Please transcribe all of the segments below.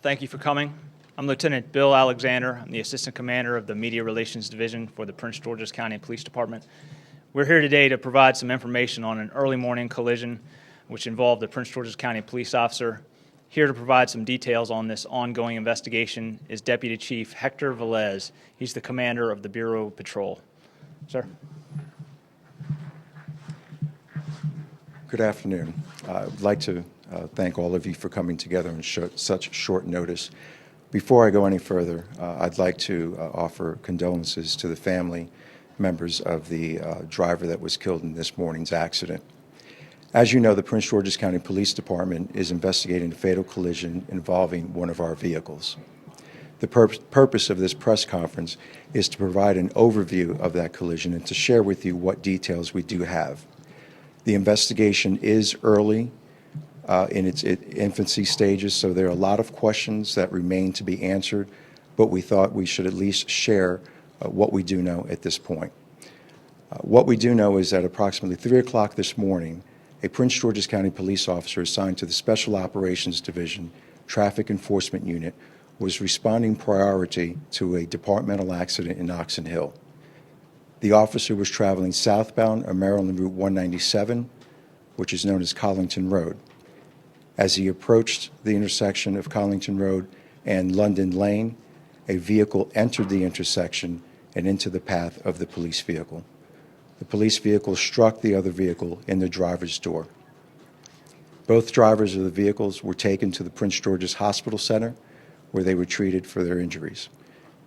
Thank you for coming. I'm Lieutenant Bill Alexander. I'm the Assistant Commander of the Media Relations Division for the Prince George's County Police Department. We're here today to provide some information on an early morning collision which involved a Prince George's County police officer. Here to provide some details on this ongoing investigation is Deputy Chief Hector Velez. He's the commander of the Bureau Patrol. Sir. Good afternoon. I would like to thank all of you for coming together on such short notice. Before I go any further, I'd like to offer condolences to the family members of the driver that was killed in this morning's accident. As you know, the Prince George's County Police Department is investigating a fatal collision involving one of our vehicles. The purpose of this press conference is to provide an overview of that collision and to share with you what details we do have. The investigation is early in its infancy stages, so there are a lot of questions that remain to be answered, but we thought we should at least share what we do know at this point. What we do know is that approximately 3 o'clock this morning, a Prince George's County police officer assigned to the Special Operations Division Traffic Enforcement Unit was responding priority to a departmental accident in Oxon Hill. The officer was traveling southbound on Maryland Route 197, which is known as Collington Road. As he approached the intersection of Collington Road and London Lane, a vehicle entered the intersection and into the path of the police vehicle. The police vehicle struck the other vehicle in the driver's door. Both drivers of the vehicles were taken to the Prince George's Hospital Center, where they were treated for their injuries.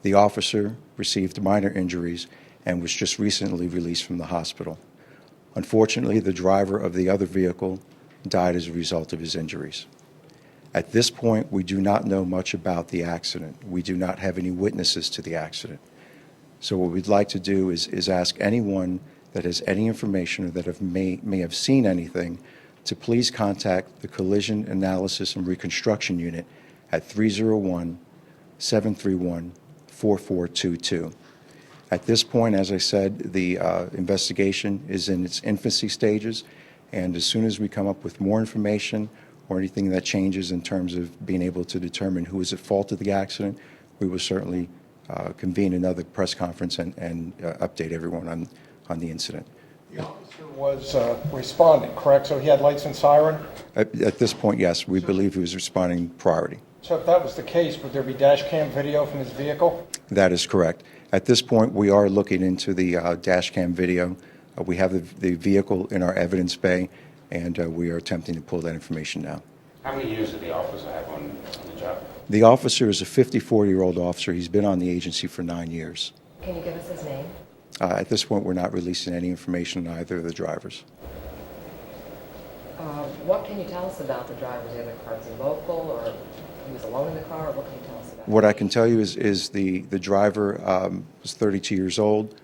The officer received minor injuries and was just recently released from the hospital. Unfortunately, the driver of the other vehicle died as a result of his injuries. At this point, we do not know much about the accident. We do not have any witnesses to the accident. So what we'd like to do is ask anyone that has any information or that may have seen anything to please contact the Collision Analysis and Reconstruction Unit at 301-731-4422. At this point, as I said, the investigation is in its infancy stages, and as soon as we come up with more information or anything that changes in terms of being able to determine who is at fault of the accident, we will certainly convene another press conference and update everyone on the incident. The officer was responding, correct? So he had lights and siren? At this point, yes, we believe he was responding priority. So if that was the case, would there be dash cam video from his vehicle? That is correct. At this point, we are looking into the dash cam video. We have the vehicle in our evidence bay, and we are attempting to pull that information now. How many years did the officer have on the job? The officer is a 54-year-old officer. He's been on the agency for 9 years. Can you give us his name? At this point, we're not releasing any information on either of the drivers. What can you tell us about the drivers? Are the cars local, or he was alone in the car? Or what can you tell us about What I can tell you is the driver was 32 years old,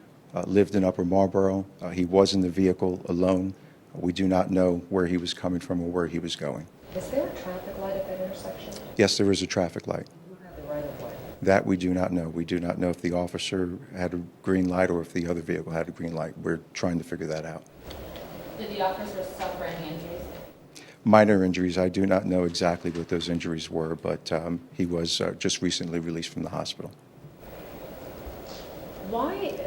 lived in Upper Marlboro. He was in the vehicle alone. We do not know where he was coming from or where he was going. Is there a traffic light at that intersection? Yes, there is a traffic light. Who had the right of way? That we do not know. We do not know if the officer had a green light or if the other vehicle had a green light. We're trying to figure that out. Did the officer suffer any injuries? Minor injuries. I do not know exactly what those injuries were, but he was just recently released from the hospital. Why?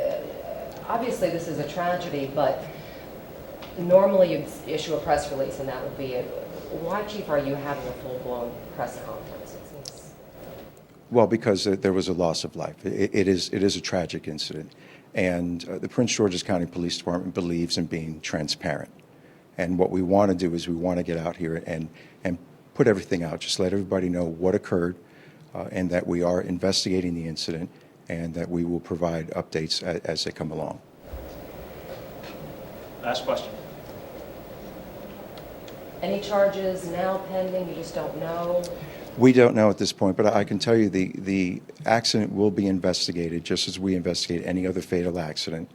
Obviously, this is a tragedy, but normally you'd issue a press release and that would be it. Why, Chief, are you having a full-blown press conference? Well, because there was a loss of life. It is a tragic incident, and the Prince George's County Police Department believes in being transparent. And what we want to do is we want to get out here and put everything out, just let everybody know what occurred, and that we are investigating the incident, and that we will provide updates as they come along. Last question. Any charges now pending? You just don't know? We don't know at this point, but I can tell you the accident will be investigated just as we investigate any other fatal accident.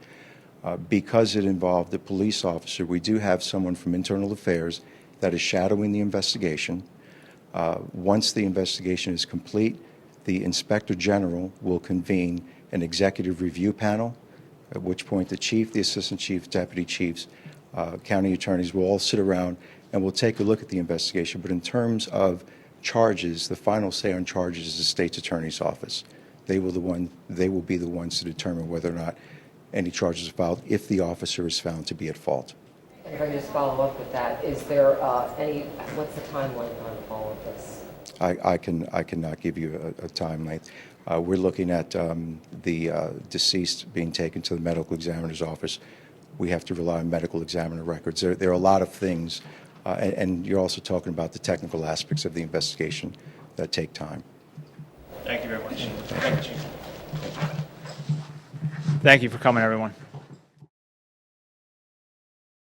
Because it involved a police officer, we do have someone from Internal Affairs that is shadowing the investigation. Once the investigation is complete, the Inspector General will convene an executive review panel, at which point the chief, the assistant chief, deputy chiefs, county attorneys will all sit around and we'll take a look at the investigation. But in terms of charges, the final say on charges is the state's attorney's office. They will be the ones to determine whether or not any charges are filed if the officer is found to be at fault. And if I could just follow up with that, is there what's the timeline on all of this? I cannot give you a timeline. We're looking at the deceased being taken to the medical examiner's office. We have to rely on medical examiner records. There are a lot of things, and you're also talking about the technical aspects of the investigation that take time. Thank you very much. Thank you, Chief. Thank you for coming, everyone.